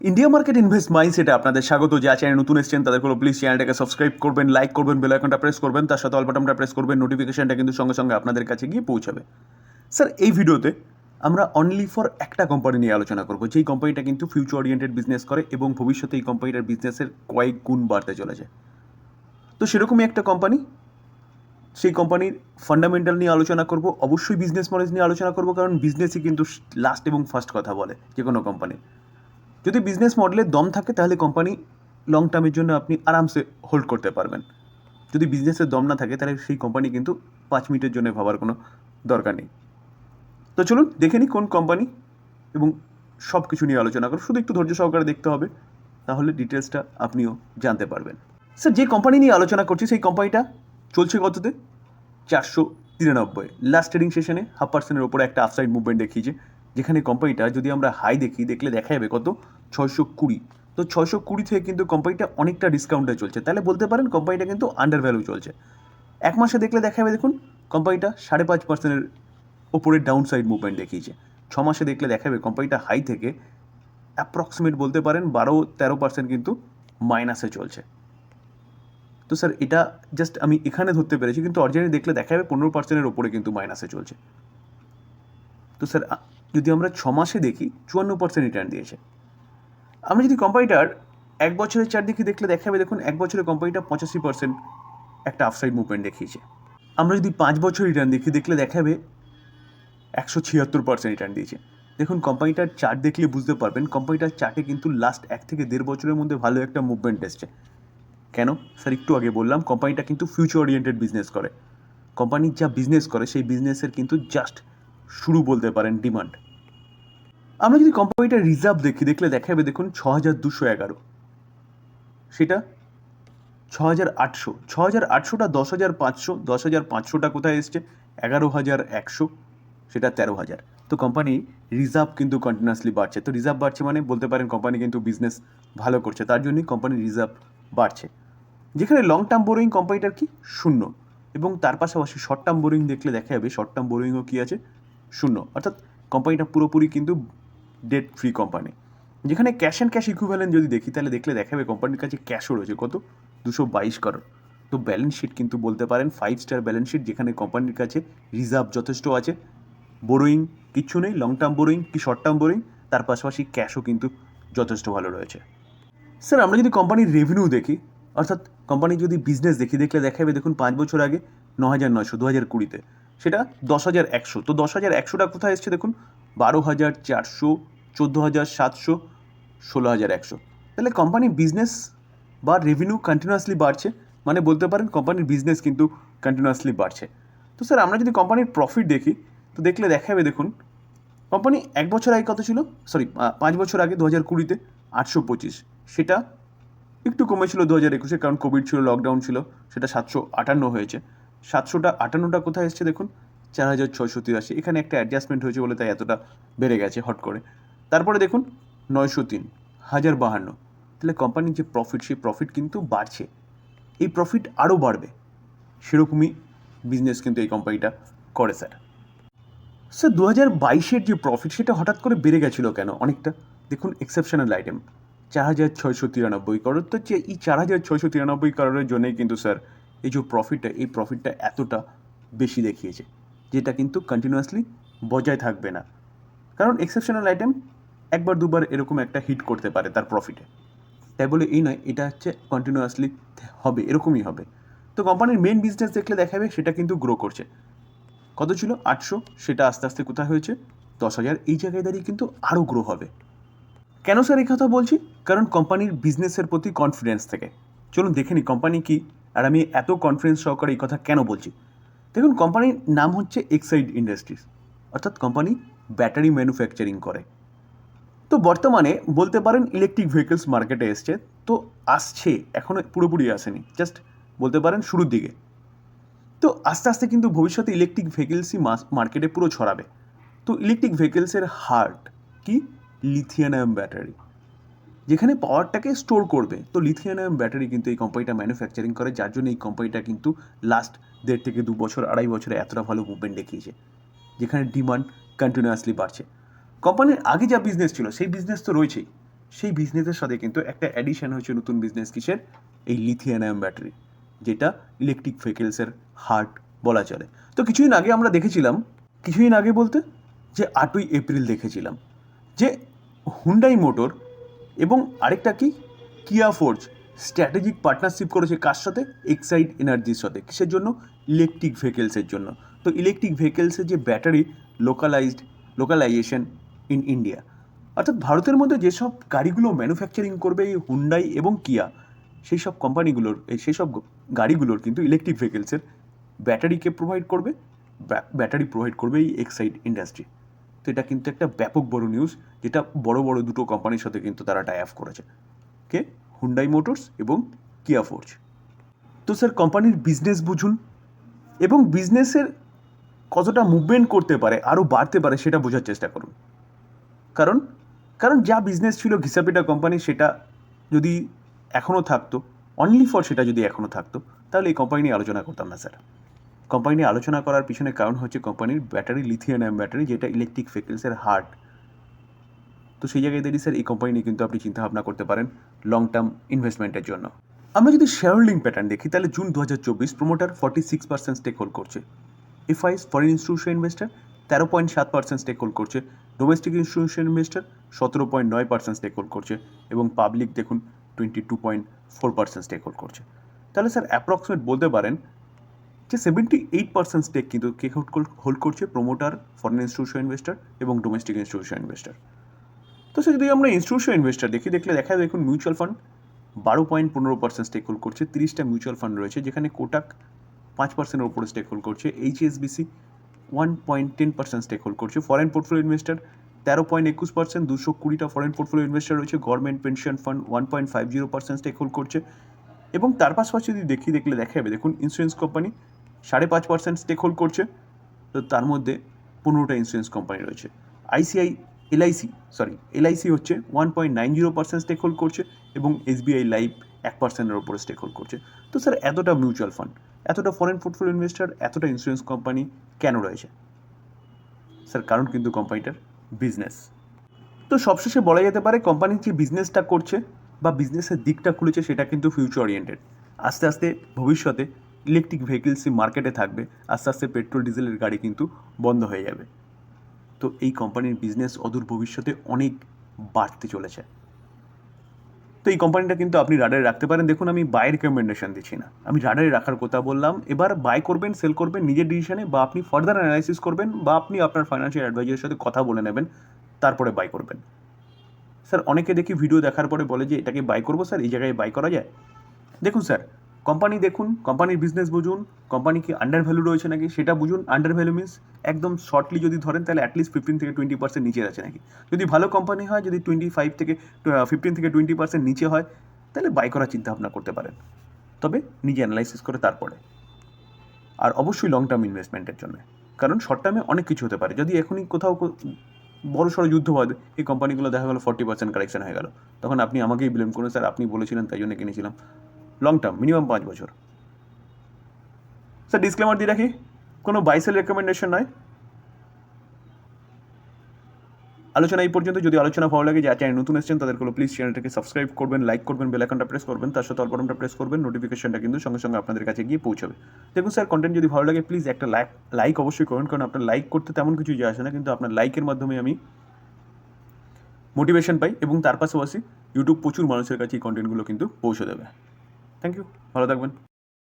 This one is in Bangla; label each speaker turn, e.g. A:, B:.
A: ইন্ডিয়া মার্কেট ইনভেস্ট মাইন্ডসেটে আপনাদের স্বাগত। যা চ্যানেল নতুন এসেছেন তাদের কোনো প্লিজ চ্যানেলটাকে সাবস্ক্রাইব করবেন, লাইক করবেন, বেল আইকনটা প্রেস করবেন, তার সাথে অল বাটনটা প্রেস করবেন। নোটিফিকেশনটা কিন্তু সঙ্গে সঙ্গে আপনাদের কাছে গিয়ে পৌঁছাবে। স্যার, এই ভিডিওতে আমরা অনলি ফর একটা কোম্পানি নিয়ে আলোচনা করব, যেই কোম্পানিটা কিন্তু ফিউচার ওরিয়েন্টেড বিজনেস করে এবং ভবিষ্যতে এই কোম্পানিটার বিজনেসের কয়েক গুণ বাড়তে চলেছে। তো সেরকমই একটা কোম্পানি, সেই কোম্পানির ফান্ডামেন্টাল নিয়ে আলোচনা করব, অবশ্যই বিজনেস মডেল নিয়ে আলোচনা করব, কারণ বিজনেসই কিন্তু লাস্ট এবং ফার্স্ট কথা বলে যে কোনো কোম্পানি। যদি বিজনেস মডেলের দম থাকে তাহলে কোম্পানি লং টার্মের জন্য আপনি আরামসে হোল্ড করতে পারবেন। যদি বিজনেসের দম না থাকে তাহলে সেই কোম্পানি কিন্তু 5 মিনিটের জন্য ভাবার কোনো দরকার নেই। তো চলুন দেখে নিই কোন কোম্পানি এবং সব কিছু নিয়ে আলোচনা করব। শুধু একটু ধৈর্য সহকারে দেখতে হবে, তাহলে ডিটেলসটা আপনিও জানতে পারবেন। স্যার, যে কোম্পানি নিয়ে আলোচনা করছি সেই কোম্পানিটা চলছে কততে? 493। লাস্ট ট্রেডিং সেশনে 0.5% ওপরে একটা আপসাইড মুভমেন্ট দেখিয়েছে, যেখানে কোম্পানিটা যদি আমরা হাই দেখলে দেখা যাবে কত? 620। তো 620 থেকে কিন্তু কোম্পানিটা অনেকটা ডিসকাউন্টে চলছে, তাহলে বলতে পারেন কোম্পানিটা কিন্তু আন্ডার ভ্যালু চলছে। এক মাসে দেখলে দেখা যাবে, দেখুন কোম্পানিটা 5.5%-এর ওপরে ডাউন সাইড মুভমেন্ট দেখিয়েছে। 6 মাসে দেখলে দেখা যাবে কোম্পানিটা হাই থেকে অ্যাপ্রক্সিমেট বলতে পারেন 12-13% কিন্তু মাইনাসে চলছে। তো স্যার, এটা জাস্ট আমি এখানে ধরতে পেরেছি, কিন্তু অরিজিনালি দেখলে দেখা যাবে 15%-এর ওপরে কিন্তু মাইনাসে চলছে। তো স্যার, যদি আমরা 6 মাসে দেখি 54% রিটার্ন দিয়েছে। আমরা যদি কোম্পানিটার 1 বছরের চার্ট দেখলে দেখা যাবে, দেখুন 1 বছরে কোম্পানিটা 85% একটা আপসাইড মুভমেন্ট দেখিয়েছে। আমরা যদি 5 বছর রিটার্ন দেখলে দেখা যাবে 176% রিটার্ন দিয়েছে। দেখুন কোম্পানিটার চার্ট দেখলে বুঝতে পারবেন, কোম্পানিটার চার্টে কিন্তু লাস্ট 1 থেকে 1.5 বছরের মধ্যে ভালো একটা মুভমেন্ট এসছে। কেন স্যার? একটু আগে বললাম, কোম্পানিটা কিন্তু ফিউচার ওরিয়েন্টেড বিজনেস করে। কোম্পানি যা বিজনেস করে সেই বিজনেসের কিন্তু জাস্ট শুরু বলতে পারেন ডিমান্ড। আমরা যদি কোম্পানিটার রিজার্ভ দেখলে দেখা যাবে, দেখুন 6211, সেটা 6800, 6800টা 10,500, 10,500টা কোথায় এসছে? 11,100, সেটা 13,000। তো কোম্পানি রিজার্ভ কিন্তু কন্টিনিউয়াসলি বাড়ছে। তো রিজার্ভ বাড়ছে মানে বলতে পারেন কোম্পানি কিন্তু বিজনেস ভালো করছে, তার জন্যই কোম্পানির রিজার্ভ বাড়ছে। যেখানে লং টার্ম বোরোয়িং কোম্পানিটার কি? শূন্য। এবং তার পাশাপাশি শর্ট টার্ম বোরোয়িং দেখলে দেখা যাবে শর্ট টার্ম বোরোয়িংও কী আছে? শূন্য। অর্থাৎ কোম্পানিটা পুরোপুরি কিন্তু ডেট ফ্রি কোম্পানি। যেখানে ক্যাশ অ্যান্ড ক্যাশ ইকুইভ্যালেন্ট যদি দেখি তাহলে দেখলে দেখা যাবে কোম্পানির কাছে ক্যাশও রয়েছে কত? 222 করোড়। তো ব্যালেন্স শিট কিন্তু বলতে পারেন 5 স্টার ব্যালেন্স শিট, যেখানে কোম্পানির কাছে রিজার্ভ যথেষ্ট আছে, বোরোয়িং কিচ্ছু নেই, লং টার্ম বোরোয়িং কি শর্ট টার্ম বোরোয়িং, তার পাশাপাশি ক্যাশও কিন্তু যথেষ্ট ভালো রয়েছে। স্যার, আমরা যদি কোম্পানির রেভিনিউ দেখি, অর্থাৎ কোম্পানির যদি বিজনেস দেখলে দেখা যাবে, দেখুন 5 বছর আগে 9,900, 2020-তে সেটা 10,100। তো 10,100টা কোথায় এসছে? দেখুন 12,400, 14,700, 16,100। তাহলে কোম্পানির বিজনেস বা রেভিনিউ কন্টিনিউয়াসলি বাড়ছে, মানে বলতে পারেন কোম্পানির বিজনেস কিন্তু কন্টিনিউয়াসলি বাড়ছে। তো স্যার, আমরা যদি কোম্পানির প্রফিট দেখি তো দেখলে দেখা যাবে, দেখুন কোম্পানি 1 বছর আগে কত ছিল? 5 বছর আগে 2020-তে 825, সেটা একটু কমেছিল 2021-এ, কারণ কোভিড ছিল, লকডাউন ছিল, সেটা 758 হয়েছে। 758টা কোথায় এসছে? দেখুন 4,683। এখানে একটা অ্যাডজাস্টমেন্ট হয়েছে বলে তাই এতটা বেড়ে গেছে হট করে। তারপরে দেখুন 903, 1,052। তাহলে কোম্পানির যে প্রফিট, সেই প্রফিট কিন্তু বাড়ছে, এই প্রফিট আরও বাড়বে, সেরকমই বিজনেস কিন্তু এই কোম্পানিটা করে। স্যার, 2022-এর যে প্রফিট সেটা হঠাৎ করে বেড়ে গেছিলো কেন অনেকটা? দেখুন এক্সেপশনাল আইটেম 4,693 করোড়। তো যে এই 4,693 করোড়ের জন্যই কিন্তু স্যার এই যে প্রফিটটা এতটা বেশি দেখিয়েছে, যেটা কিন্তু কন্টিনিউয়াসলি বজায় থাকবে না, কারণ এক্সেপশনাল আইটেম একবার দুবার এরকম একটা হিট করতে পারে তার প্রফিটে, তাই বলে এই নয় এটা হচ্ছে কন্টিনিউয়াসলি হবে, এরকমই হবে। তো কোম্পানির মেন বিজনেস দেখলে দেখাবে সেটা কিন্তু গ্রো করছে। কত ছিল? 800, সেটা আস্তে আস্তে কোথায় হয়েছে? 10,000। এই জায়গায় দাঁড়িয়ে কিন্তু আরও গ্রো হবে। কেন স্যার এই কথা বলছি? কারণ কোম্পানির বিজনেসের প্রতি কনফিডেন্স থেকে। চলুন দেখে নিই কোম্পানি কী, আর আমি এত কনফিডেন্স সহকারে এই কথা কেন বলছি। দেখুন কোম্পানির নাম হচ্ছে এক্সাইড ইন্ডাস্ট্রিজ, অর্থাৎ কোম্পানি ব্যাটারি ম্যানুফ্যাকচারিং করে। তো বর্তমানে বলতে পারেন ইলেকট্রিক ভেহিকলস মার্কেটে এসছে, তো আসছে, এখনও পুরোপুরি আসেনি, জাস্ট বলতে পারেন শুরুর দিকে। তো আস্তে আস্তে কিন্তু ভবিষ্যতে ইলেকট্রিক ভেহিকলসই মার্কেটে পুরো ছড়াবে। তো ইলেকট্রিক ভেহিকলসের হার্ট কি? লিথিয়াম ব্যাটারি, যেখানে পাওয়ারটাকে স্টোর করবে। তো লিথিয়াম ব্যাটারি কিন্তু এই কোম্পানিটা ম্যানুফ্যাকচারিং করে, যার জন্য এই কোম্পানিটা কিন্তু লাস্ট 1.5 থেকে 2 বছর, 2.5 বছরে এতটা ভালো মুভমেন্ট দেখিয়েছে, যেখানে ডিমান্ড কন্টিনিউয়াসলি বাড়ছে। কোম্পানির আগে যা বিজনেস ছিল সেই বিজনেস তো রয়েছেই, সেই বিজনেসের সাথে কিন্তু একটা অ্যাডিশন হয়েছে নতুন বিজনেস কিসের, এই লিথিয়াম আয়ন ব্যাটারি, যেটা ইলেকট্রিক ভেহিকেলসের হার্ট বলা চলে। তো কিছুদিন আগে আমরা দেখেছিলাম, কিছুদিন আগে বলতে যে 8ই এপ্রিল দেখেছিলাম যে হুন্ডাই মোটর এবং আরেকটা কি কিয়া ফোর্জ স্ট্র্যাটেজিক পার্টনারশিপ করেছে কার সাথে, এক্সাইড এনার্জির সাথে। কিসের জন্য? ইলেকট্রিক ভেহিকেলসের জন্য। তো ইলেকট্রিক ভেহিকেলসের যে ব্যাটারি লোকালাইজেশন ইন ইন্ডিয়া, অর্থাৎ ভারতের মধ্যে যেসব গাড়িগুলো ম্যানুফ্যাকচারিং করবে এই হুন্ডাই এবং কিয়া, সেই সব কোম্পানিগুলোর সেই সব গাড়িগুলোর কিন্তু ইলেকট্রিক ভেহিকেলসের ব্যাটারিকে প্রোভাইড করবে, ব্যাটারি প্রোভাইড করবে এই এক্সাইড ইন্ডাস্ট্রি। তো এটা কিন্তু একটা ব্যাপক বড় নিউজ, যেটা বড় বড় দুটো কোম্পানির সাথে কিন্তু তারা টাই আপ করেছে, কে, হুন্ডাই মোটরস এবং কিয়া ফোর্জ। তো স্যার কোম্পানির বিজনেস বুঝুন এবং বিজনেসের কতটা মুভমেন্ট করতে পারে, আরও বাড়তে পারে সেটা বোঝার চেষ্টা করুন। কারণ কারণ যা বিজনেস ছিল ঘিসাপিটা কোম্পানি, সেটা যদি এখনও থাকতো, অনলি ফর সেটা যদি এখনও থাকতো, তাহলে এই কোম্পানি নিয়ে আলোচনা করতাম না স্যার। কোম্পানি নিয়ে আলোচনা করার পিছনে কারণ হচ্ছে কোম্পানির ব্যাটারি, লিথিয়াম আয়ন ব্যাটারি, যেটা ইলেকট্রিক ভেহিকেলসের হার্ট। তো সেই জায়গায় দাঁড়িয়ে স্যার এই কোম্পানি নিয়ে কিন্তু আপনি চিন্তাভাবনা করতে পারেন লং টার্ম ইনভেস্টমেন্টের জন্য। আমরা যদি শেয়ার হোল্ডিং প্যাটার্ন দেখি, তাহলে জুন 2024 প্রোমোটার 46% স্টেক হোল্ড করছে, FIs foreign institution investor 13.7% stake hold করছে, domestic institution investor 17.9% stake hold করছে এবং পাবলিক দেখুন 22.4% স্টেক হোল্ড করছে। তাহলে স্যার অ্যাপ্রক্সিমেট বলতে পারেন যে 78% স্টেক কিন্তু কে হোল্ড করছে, প্রোমোটার, ফরেন ইনস্টিটিউশন ইনভেস্টার এবং ডোমেস্টিক ইনস্টিটিউশন ইনভেস্টার। তো সে যদি আমরা ইনস্টিটিউশন ইনভেস্টার দেখলে দেখা যায়, দেখুন মিউচুয়াল ফান্ড 12.15% স্টেক হোল্ড করছে, 30টা মিউচুয়াল ফান্ড রয়েছে, যেখানে কোটাক 5%-এর উপরে স্টেক হোল্ড করছে, এইচএসবিসি 1.10% স্টেক হোল্ড করছে, ফরেন পোর্টফোলিও ইনভেস্টার 13.21%, 220টা ফরেন পোর্টফোলিও ইনভেস্টার রয়েছে, government pension fund 1.50% stake hold করছে। এবং তার পাশাপাশি যদি দেখলে দেখা যাবে, দেখুন ইন্স্যুরেন্স কোম্পানি 5.5% স্টেক হোল্ড করছে, তো তার মধ্যে 15টা ইন্স্যুরেন্স কোম্পানি রয়েছে। এলআইসি হচ্ছে 1.90% স্টেক হোল্ড করছে এবং এসবিআই লাইফ 1%-এর ওপরে স্টেক হোল্ড করছে। তো স্যার এতটা মিউচুয়াল ফান্ড, এতটা ফরেন পোর্টফোলিও ইনভেস্টার, এতটা ইন্স্যুরেন্স কোম্পানি কেন রয়েছে? স্যার কারণ কিন্তু কোম্পানিটার বিজনেস। তো সবশেষে বলা যেতে পারে কোম্পানি যে বিজনেসটা করছে বা বিজনেসের দিকটা খুলেছে, সেটা কিন্তু ফিউচার ওরিয়েন্টেড। আস্তে আস্তে ভবিষ্যতে ইলেকট্রিক ভেহিকেলসই মার্কেটে থাকবে, আস্তে আস্তে পেট্রোল ডিজেলের গাড়ি কিন্তু বন্ধ হয়ে যাবে। তো এই কোম্পানির বিজনেস অদূর ভবিষ্যতে অনেক বাড়তে চলেছে। তো এই কোম্পানিটা কিন্তু আপনি রাডারে রাখতে পারেন। দেখুন আমি বাই রেকমেন্ডেশন দিচ্ছি না, আমি রাডারে রাখার কথা বললাম। এবার বাই করবেন, সেল করবেন নিজের ডিসিশনে, বা আপনি ফার্দার অ্যানালাইসিস করবেন, বা আপনি আপনার ফাইন্যান্সিয়াল অ্যাডভাইজারের সাথে কথা বলে নেবেন, তারপরে বাই করবেন। স্যার অনেকে দেখি ভিডিও দেখার পরে বলে যে এটাকে বাই করবো স্যার, এই জায়গায় বাই করা যায়। দেখুন স্যার, কোম্পানি দেখুন, কোম্পানির বিজনেস বুঝুন, কোম্পানি কি আন্ডার ভ্যালু রয়েছে নাকি সেটা বুঝুন। আন্ডার ভ্যালু মিনস একদম শর্টলি যদি ধরেন, তাহলে অ্যাটলিস্ট 15-20% নিচে আছে নাকি। যদি ভালো কোম্পানি হয়, যদি 15-20% নিচে হয়, তাহলে বাই করার চিন্তা ভাবনা করতে পারেন, তবে নিজে অ্যানালাইসিস করে তারপরে। আর অবশ্যই লং টার্ম ইনভেস্টমেন্টের জন্য, কারণ শর্ট টার্মে অনেক কিছু হতে পারে। যদি এখনই কোথাও বড় সড়ো যুদ্ধ হয়, এই কোম্পানিগুলো দেখা গেলো 40% কারেকশন হয়ে গেল, তখন আপনি আমাকেই ব্লেম করুন, স্যার আপনি বলেছিলেন তাই জন্য কিনেছিলাম। লং টার্ম মিনিমাম 5 বছর। স্যার ডিসক্লেমার দিয়ে রাখি, কোনো বাই সেল রেকমেন্ডেশন নয়। আলোচনা এই পর্যন্ত। যদি আলোচনা ভালো লাগে, যা চ্যানেল নতুন এসেছেন তাদেরগুলো প্লিজ চ্যানেলটাকে সাবস্ক্রাইব করবেন, লাইক করবেন, বেল আইকনটা প্রেস করবেন, তার সাথে অল বাটনটা প্রেস করবেন, নোটিফিকেশনটা কিন্তু সঙ্গে সঙ্গে আপনাদের কাছে গিয়ে পৌঁছাবে। দেখুন স্যার, কন্টেন্ট যদি ভালো লাগে প্লিজ একটা লাইক অবশ্যই করুন, কারণ আপনার লাইক করতে তেমন কিছু যায় আসে না, কিন্তু আপনার লাইকের মাধ্যমে আমি মোটিভেশন পাই এবং তার পাশাপাশি ইউটিউব প্রচুর মানুষের কাছে এই কন্টেন্টগুলো কিন্তু পৌঁছে দেবে। থ্যাংক ইউ, ভালো থাকবেন।